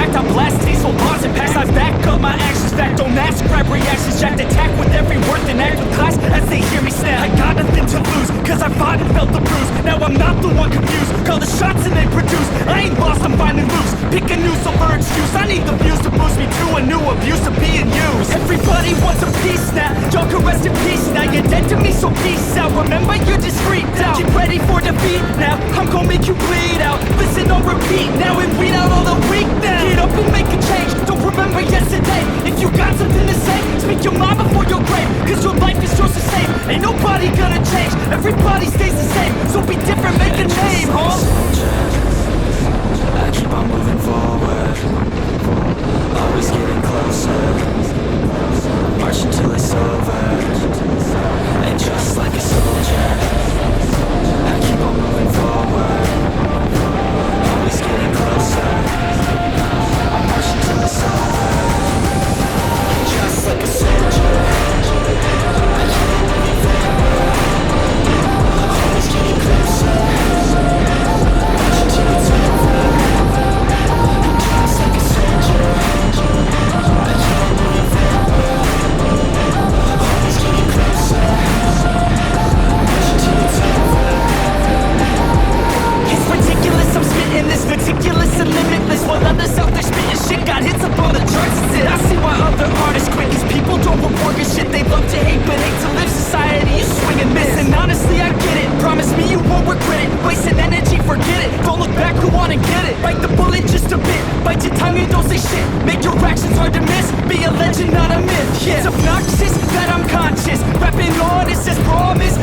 fact, I blast diesel bars and packs. I back up my actions, fact, don't ask, grab reactions, jacked, attack with every word and act with class as they hear me snap. I got nothing to lose, cause I fought and felt the bruise. Now I'm not the one confused, call the shots and they produce. I ain't lost, I'm finding loose, pick a new silver excuse. I need the views to boost me to a new abuse of being used. Everybody wants a piece now, y'all can rest in peace now. You're dead to me, so peace out. Remember, you're discreet now. Get ready for defeat now, I'm gon' make you bleed out. Listen on repeat now and weed out all the weak now. Get up and make a change, don't remember yesterday. If you got something to say, speak your mind before your grave, cause your life is yours to save. Ain't nobody gonna change, everybody stays the same. So be different, make a name, huh? I keep on moving forward, always getting closer, march until it's over. And just like a soldier, I keep on moving forward, always getting closer, march until it's over. And just like a soldier, I keep on moving forward, always getting closer, march until it's over. And just like a soldier, I keep on moving forward, always getting closer, march until it's over. It's ridiculous, I'm spitting this meticulous and limitless, while others out there spitting shit got hits up on the charts. I see why other artists quit, cause people don't report good shit. They love to hate but hate to live. Society is swing and miss, and honestly I get it. Promise me you won't regret it, wasting energy, forget it. Don't look back, go on and get it. Bite the bullet just a bit, bite your tongue and don't say shit. Make your actions hard to miss, be a legend not a myth. Yeah, it's obnoxious that I'm conscious, rapping honest as promise.